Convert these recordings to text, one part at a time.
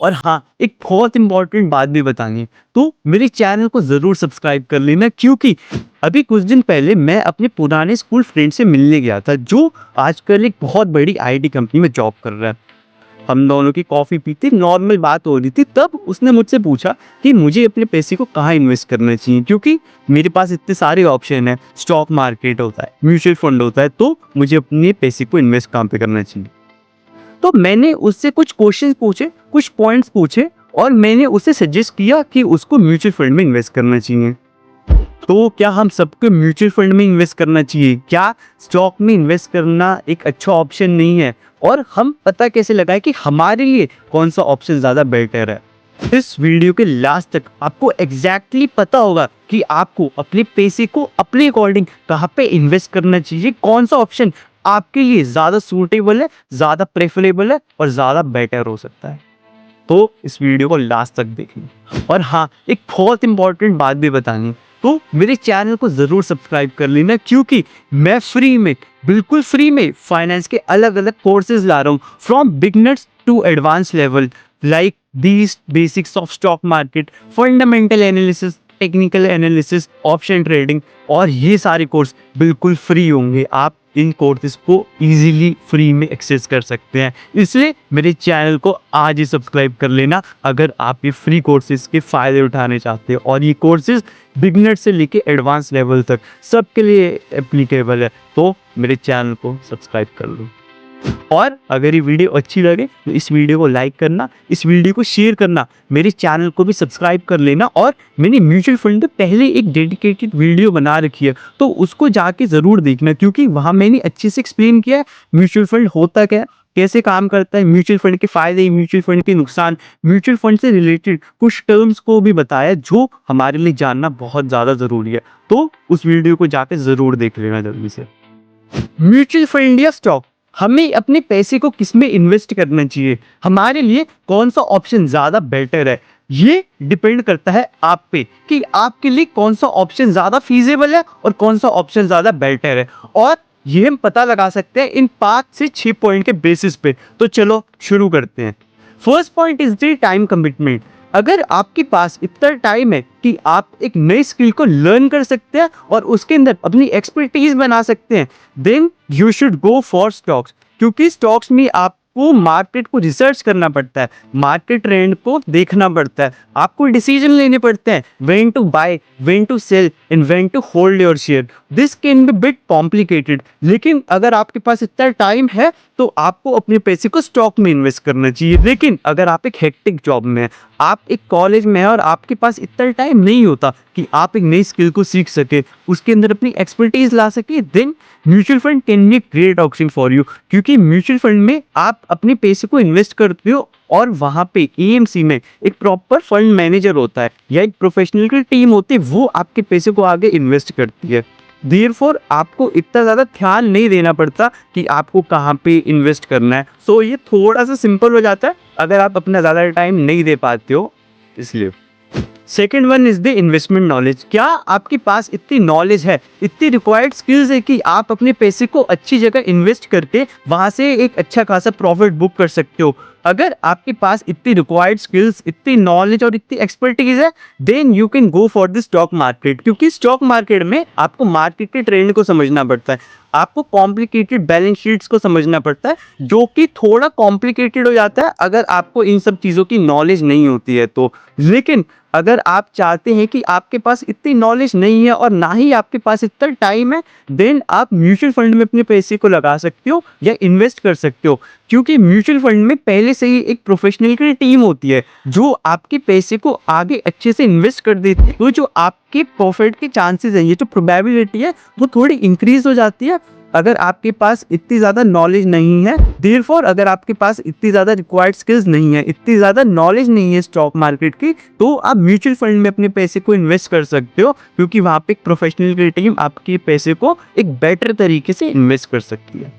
और हाँ, एक बहुत इंपॉर्टेंट बात भी बतानी है, तो मेरे चैनल को ज़रूर सब्सक्राइब कर लेना, क्योंकि अभी कुछ दिन पहले मैं अपने पुराने स्कूल फ्रेंड से मिलने गया था, जो आजकल एक बहुत बड़ी आईटी कंपनी में जॉब कर रहा है। हम दोनों की कॉफ़ी पीते नॉर्मल बात हो रही थी, तब उसने मुझसे पूछा कि मुझे अपने पैसे को कहाँ इन्वेस्ट करना चाहिए, क्योंकि मेरे पास इतने सारे ऑप्शन हैं, स्टॉक मार्केट होता है, म्यूचुअल फंड होता है, तो मुझे अपने पैसे को इन्वेस्ट कहाँ पे करना चाहिए। तो मैंने उससे कुछ क्वेश्चंस पूछे, कुछ पॉइंट्स पूछे, और मैंने उसे सजेस्ट किया कि उसको म्यूचुअल फंड में इन्वेस्ट करना चाहिए। तो क्या हम सबको म्यूचुअल फंड में इन्वेस्ट करना चाहिए? क्या स्टॉक में इन्वेस्ट करना एक अच्छा ऑप्शन नहीं है? और हम पता कैसे लगाएं कि हमारे लिए कौन सा ऑप्शन ज़्यादा बेटर है? इस वीडियो के लास्ट तक आपको एग्जैक्टली पता होगा कि आपको अपने पैसे को अपने अकॉर्डिंग कहाँ पे इन्वेस्ट करना चाहिए, कौन सा ऑप्शन आपके लिए ज़्यादा सूटेबल है, ज़्यादा प्रेफरेबल है और ज़्यादा बेटर हो सकता है। तो इस वीडियो को लास्ट तक देखें। और हाँ, एक बहुत इंपॉर्टेंट बात भी बतानी, तो मेरे चैनल को ज़रूर सब्सक्राइब कर लेना, क्योंकि मैं फ्री में, बिल्कुल फ्री में फाइनेंस के अलग अलग कोर्सेज ला रहा हूँ, from beginners to advance level, like these basics of stock market, fundamental analysis, technical analysis, option trading, और ये सारे कोर्स बिल्कुल फ्री होंगे। आप इन कोर्सेज को इजीली फ्री में एक्सेस कर सकते हैं, इसलिए मेरे चैनल को आज ही सब्सक्राइब कर लेना अगर आप ये फ्री कोर्सेज के फ़ायदे उठाने चाहते हो। और ये कोर्सेज बिगनर से लेके एडवांस लेवल तक सबके लिए एप्लीकेबल है, तो मेरे चैनल को सब्सक्राइब कर लो। और अगर ये वीडियो अच्छी लगे तो इस वीडियो को लाइक करना, इस वीडियो को शेयर करना, मेरे चैनल को भी सब्सक्राइब कर लेना। और मैंने म्यूचुअल फंड पे पहले एक डेडिकेटेड वीडियो बना रखी है, तो उसको जाके ज़रूर देखना, क्योंकि वहाँ मैंने अच्छे से एक्सप्लेन किया है म्यूचुअल फंड होता क्या है, कैसे काम करता है, म्यूचुअल फंड के फ़ायदे, म्यूचुअल फंड के नुकसान, म्यूचुअल फंड से रिलेटेड कुछ टर्म्स को भी बताया जो हमारे लिए जानना बहुत ज़्यादा ज़रूरी है। तो उस वीडियो को जाके ज़रूर देख लेना जल्दी से। म्यूचुअल फंड या स्टॉक, हमें अपने पैसे को किसमें इन्वेस्ट करना चाहिए, हमारे लिए कौन सा ऑप्शन ज्यादा बेटर है, ये डिपेंड करता है आप पे कि आपके लिए कौन सा ऑप्शन ज्यादा फीजेबल है और कौन सा ऑप्शन ज्यादा बेटर है। और ये हम पता लगा सकते हैं इन 5 से 6 पॉइंट के बेसिस पे। तो चलो शुरू करते हैं। First point is the time commitment. अगर आपके पास इतना टाइम है कि आप एक नई स्किल को लर्न कर सकते हैं और उसके अंदर अपनी एक्सपर्टीज बना सकते हैं, then you should go for stocks. क्योंकि स्टॉक्स में आपको मार्केट को रिसर्च करना पड़ता है, मार्केट ट्रेंड को देखना पड़ता है, आपको डिसीजन लेने पड़ते हैं, when to buy, when to sell and when to hold your share. This can be bit complicated, लेकिन अगर आपके पास इतना टाइम है तो आपको अपने पैसे को स्टॉक में इन्वेस्ट करना चाहिए। लेकिन अगर आप एक हेक्टिक जॉब में हैं, आप एक कॉलेज में हैं और आपके पास इतना टाइम नहीं होता कि आप एक नई स्किल को सीख सके, उसके अंदर अपनी एक्सपर्टीज ला सके, then mutual fund can be great option for you. क्योंकि म्यूचुअल फंड में आप अपने पैसे को इन्वेस्ट करते हो और वहां पे एएमसी में एक प्रॉपर फंड मैनेजर होता है या एक प्रोफेशनल की टीम होती है, वो आपके पैसे को आगे इन्वेस्ट करती है। देयरफॉर आपको इतना ज़्यादा ध्यान नहीं देना पड़ता कि आपको कहाँ पे इन्वेस्ट करना है। सो ये थोड़ा सा सिंपल हो जाता है अगर आप अपना ज़्यादा टाइम नहीं दे पाते हो, इसलिए। Second one is the investment knowledge. क्या आपके पास इतनी नॉलेज है, इतनी रिक्वायर्ड स्किल्स है कि आप अपने पैसे को अच्छी जगह इन्वेस्ट करके वहां से एक अच्छा खासा प्रॉफिट बुक कर सकते हो? अगर आपके पास इतनी रिक्वायर्ड स्किल्स, इतनी नॉलेज और इतनी एक्सपर्टीज है, then you can go for the stock market. क्योंकि स्टॉक मार्केट में आपको मार्केट के ट्रेंड को समझना पड़ता है, आपको कॉम्प्लिकेटेड बैलेंस शीट्स को समझना पड़ता है, जो कि थोड़ा कॉम्प्लिकेटेड हो जाता है अगर आपको इन सब चीज़ों की नॉलेज नहीं होती है तो। लेकिन अगर आप चाहते हैं कि आपके पास इतनी नॉलेज नहीं है और ना ही आपके पास इतना टाइम है, देन आप म्यूचुअल फंड में अपने पैसे को लगा सकते हो या इन्वेस्ट कर सकते हो। क्योंकि म्यूचुअल फंड में पहले से ही एक प्रोफेशनल की टीम होती है जो आपके पैसे को आगे अच्छे से इन्वेस्ट कर देती है, तो जो आपके प्रॉफिट के चांसेस है, ये जो प्रोबेबिलिटी है, वो थोड़ी इंक्रीज हो जाती है अगर आपके पास इतनी ज़्यादा नॉलेज नहीं है। देयरफॉर अगर आपके पास इतनी ज़्यादा रिक्वायर्ड स्किल्स नहीं है, इतनी ज़्यादा नॉलेज नहीं है स्टॉक मार्केट की, तो आप म्यूचुअल फंड में अपने पैसे को इन्वेस्ट कर सकते हो, क्योंकि वहाँ पे एक प्रोफेशनल की टीम आपके पैसे को एक बेटर तरीके से इन्वेस्ट कर सकती है।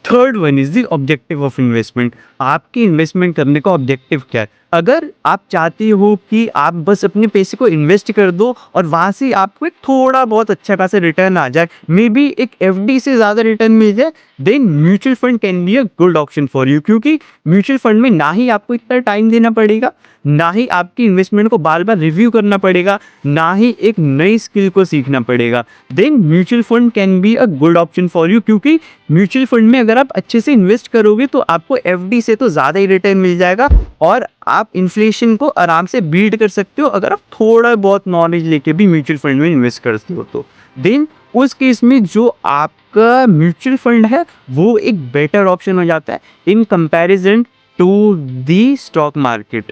Third one is the objective of investment. आपकी इन्वेस्टमेंट करने का ऑब्जेक्टिव क्या है? अगर आप चाहते हो कि आप बस अपने पैसे को इन्वेस्ट कर दो और वहाँ से आपको एक थोड़ा बहुत अच्छा खासा रिटर्न आ जाए, मे बी एक एफडी से ज़्यादा रिटर्न मिल जाए, then mutual fund can be a good option for you. क्योंकि म्यूचुअल फंड में ना ही आपको इतना टाइम देना पड़ेगा, ना ही आपकी इन्वेस्टमेंट को बार बार रिव्यू करना पड़ेगा, ना ही एक नई स्किल को सीखना पड़ेगा। Then mutual fund can be a good option for you. क्योंकि म्यूचुअल फंड में अगर आप अच्छे से इन्वेस्ट करोगे तो आपको एफडी से तो ज़्यादा ही रिटर्न मिल जाएगा और आप इन्फ्लेशन को आराम से बीट कर सकते हो अगर आप थोड़ा बहुत नॉलेज लेके भी म्यूचुअल फंड में इन्वेस्ट करते हो तो। देन उस केस में जो आपका म्यूचुअल फंड है वो एक बेटर ऑप्शन हो जाता है in comparison to the stock market.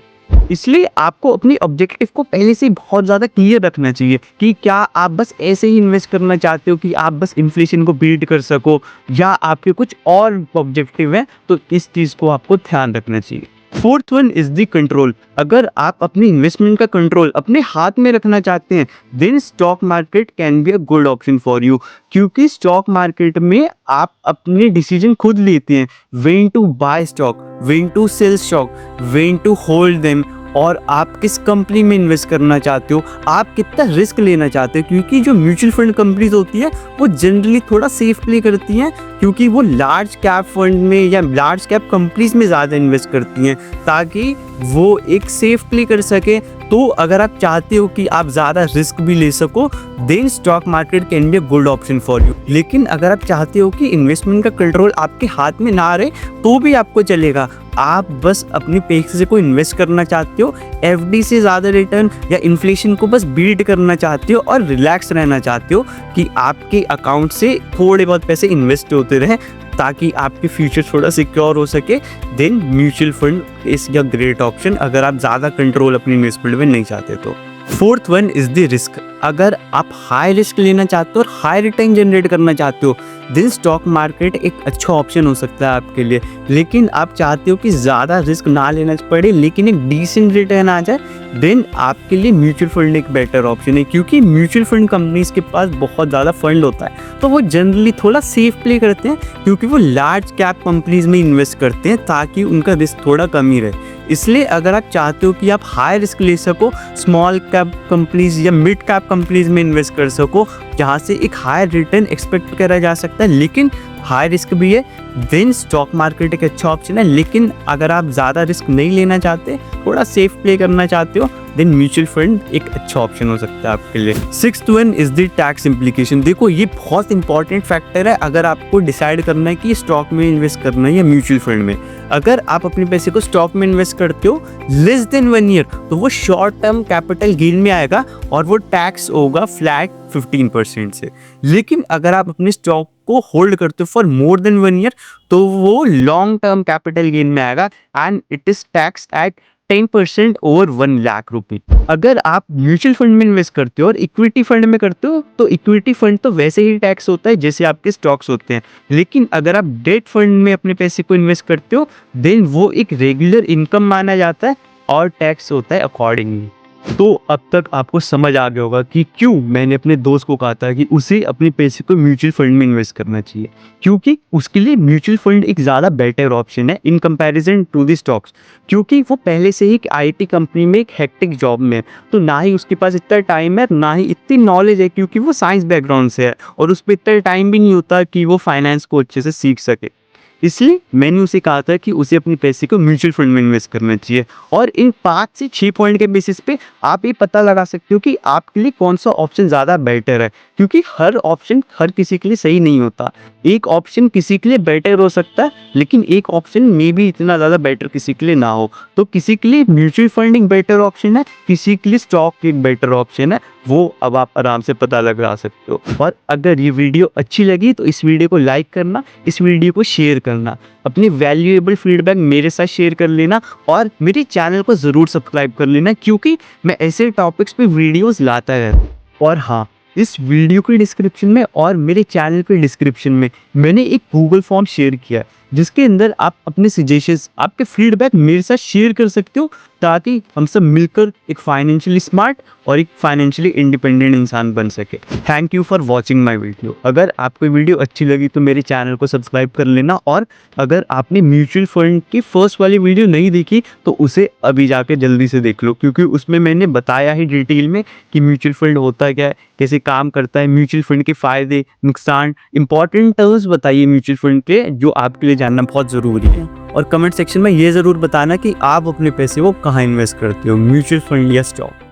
इसलिए आपको अपनी ऑब्जेक्टिव को पहले से ही बहुत ज़्यादा क्लियर रखना चाहिए कि क्या आप बस ऐसे ही इन्वेस्ट करना चाहते हो कि आप बस इन्फ्लेशन को बीट कर सको, या आपके कुछ और ऑब्जेक्टिव हैं, तो इस चीज़ को आपको ध्यान रखना चाहिए। Fourth one is the control. अगर आप अपनी इन्वेस्टमेंट का कंट्रोल अपने हाथ में रखना चाहते हैं, then stock market can be a good option for you. क्योंकि स्टॉक मार्केट में आप अपने डिसीजन खुद लेते हैं, when to buy stock, when to sell stock, when to hold them, और आप किस कंपनी में इन्वेस्ट करना चाहते हो, आप कितना रिस्क लेना चाहते हो। क्योंकि जो म्यूचुअल फंड कंपनीज होती है वो जनरली थोड़ा सेफ प्ले करती हैं, क्योंकि वो लार्ज कैप फंड में या लार्ज कैप कंपनीज में ज़्यादा इन्वेस्ट करती हैं ताकि वो एक सेफ प्ले कर सके। तो अगर आप चाहते हो कि आप ज़्यादा रिस्क भी ले सको, then stock market can be a good option for you. लेकिन अगर आप चाहते हो कि इन्वेस्टमेंट का कंट्रोल आपके हाथ में ना रहे तो भी आपको चलेगा, आप बस अपने पैसे को इन्वेस्ट करना चाहते हो, एफडी से ज़्यादा रिटर्न या इन्फ्लेशन को बस बीट करना चाहते हो और रिलैक्स रहना चाहते हो कि आपके अकाउंट से थोड़े बहुत पैसे इन्वेस्ट होते रहें ताकि आपके फ्यूचर थोड़ा सिक्योर हो सके, then mutual fund is a great option अगर आप ज़्यादा कंट्रोल अपनी इन्वेस्टमेंट में नहीं चाहते तो। Fourth one is the risk. अगर आप हाई रिस्क लेना चाहते हो और हाई रिटर्न जनरेट करना चाहते हो, देन स्टॉक मार्केट एक अच्छा ऑप्शन हो सकता है आपके लिए। लेकिन आप चाहते हो कि ज़्यादा रिस्क ना लेना पड़े लेकिन एक डिसेंट रिटर्न आ जाए, देन आपके लिए म्यूचुअल फंड एक बेटर ऑप्शन है। क्योंकि म्यूचुअल फंड कंपनीज के पास बहुत ज़्यादा फंड होता है तो वो जनरली थोड़ा सेफ प्ले करते हैं, क्योंकि वो लार्ज कैप कंपनीज में इन्वेस्ट करते हैं ताकि उनका रिस्क थोड़ा कम ही रहे। इसलिए अगर आप चाहते हो कि आप हाई रिस्क ले सको, स्मॉल कैप कंपनीज या मिड कैप कंपनीज में इन्वेस्ट कर सको जहाँ से एक हाई रिटर्न एक्सपेक्ट करा जा सकता है लेकिन हाई रिस्क भी है, देन स्टॉक मार्केट एक अच्छा ऑप्शन है। लेकिन अगर आप ज़्यादा रिस्क नहीं लेना चाहते, थोड़ा सेफ प्ले करना चाहते हो, देन म्यूचुअल फंड एक अच्छा ऑप्शन हो सकता है आपके लिए। Sixth one is the tax implication. देखो ये बहुत इंपॉर्टेंट फैक्टर है अगर आपको डिसाइड करना है कि स्टॉक में इन्वेस्ट करना है या म्यूचुअल फंड में। अगर आप अपने पैसे को स्टॉक में इन्वेस्ट करते हो लेस देन 1 ईयर तो वो शॉर्ट टर्म कैपिटल गेन में आएगा और वो टैक्स होगा फ्लैट 15% से। लेकिन अगर आप अपने स्टॉक को होल्ड करते हो फॉर मोर देन 1 ईयर तो वो लॉन्ग टर्म कैपिटल गेन में आएगा and it is tax at 10% over 1 lakh रुपए। अगर आप म्यूचुअल फंड में इन्वेस्ट करते हो और इक्विटी फंड में करते हो तो इक्विटी फंड तो वैसे ही टैक्स होता है जैसे आपके स्टॉक्स होते हैं। लेकिन अगर आप डेट फंड में अपने पैसे को इन्वेस्ट करते हो देन वो एक रेगुलर इनकम माना जाता है और टैक्स होता है अकॉर्डिंगली। तो अब तक आपको समझ आ गया होगा कि क्यों मैंने अपने दोस्त को कहा था कि उसे अपने पैसे को म्यूचुअल फंड में इन्वेस्ट करना चाहिए। क्योंकि उसके लिए म्यूचुअल फंड एक ज़्यादा बेटर ऑप्शन है in comparison to the stocks. क्योंकि वो पहले से ही एक आईटी कंपनी में एक हेक्टिक जॉब में है, तो ना ही उसके पास इतना टाइम है ना ही इतनी नॉलेज है, क्योंकि वो साइंस बैकग्राउंड से है और उस पर इतना टाइम भी नहीं होता कि वो फाइनेंस को अच्छे से सीख सके। इसलिए मैंने उसे कहा था कि उसे अपने पैसे को म्यूचुअल फंड में इन्वेस्ट करना चाहिए। और इन 5 से 6 पॉइंट के बेसिस पे आप ये पता लगा सकते हो कि आपके लिए कौन सा ऑप्शन ज़्यादा बेटर है। क्योंकि हर ऑप्शन हर किसी के लिए सही नहीं होता। एक ऑप्शन किसी के लिए बेटर हो सकता है लेकिन एक ऑप्शन मे भी इतना ज़्यादा बेटर किसी के लिए ना हो। तो किसी के लिए म्यूचुअल फंड एक बेटर ऑप्शन है, किसी के लिए स्टॉक एक बेटर ऑप्शन है, वो अब आप आराम से पता लगा सकते हो। और अगर ये वीडियो अच्छी लगी तो इस वीडियो को लाइक करना, इस वीडियो को शेयर करना, अपनी वैल्यूएबल फीडबैक मेरे साथ शेयर कर लेना और मेरे चैनल को ज़रूर सब्सक्राइब कर लेना, क्योंकि मैं ऐसे टॉपिक्स पे वीडियोस लाता रहता हूँ। और हाँ, इस वीडियो के डिस्क्रिप्शन में और मेरे चैनल के डिस्क्रिप्शन में मैंने एक गूगल फॉर्म शेयर किया है। जिसके अंदर आप अपने सजेशंस, आपके फीडबैक मेरे साथ शेयर कर सकते हो, ताकि हम सब मिलकर एक फाइनेंशियली स्मार्ट और एक फाइनेंशियली इंडिपेंडेंट इंसान बन सके। Thank you for watching my video. अगर आपको वीडियो अच्छी लगी तो मेरे चैनल को सब्सक्राइब कर लेना, और अगर आपने म्यूचुअल फंड की फर्स्ट वाली वीडियो नहीं देखी तो उसे अभी जाके जल्दी से देख लो, क्योंकि उसमें मैंने बताया ही डिटेल में कि म्यूचुअल फंड होता क्या है, कैसे काम करता है, म्यूचुअल फंड के फायदे, नुकसान, इंपॉर्टेंट टर्म्स बताइए म्यूचुअल फंड के जो आपके लिए जानना बहुत ज़रूरी है। और कमेंट सेक्शन में ये ज़रूर बताना कि आप अपने पैसे वो कहाँ इन्वेस्ट करते हो, म्यूचुअल फंड या स्टॉक।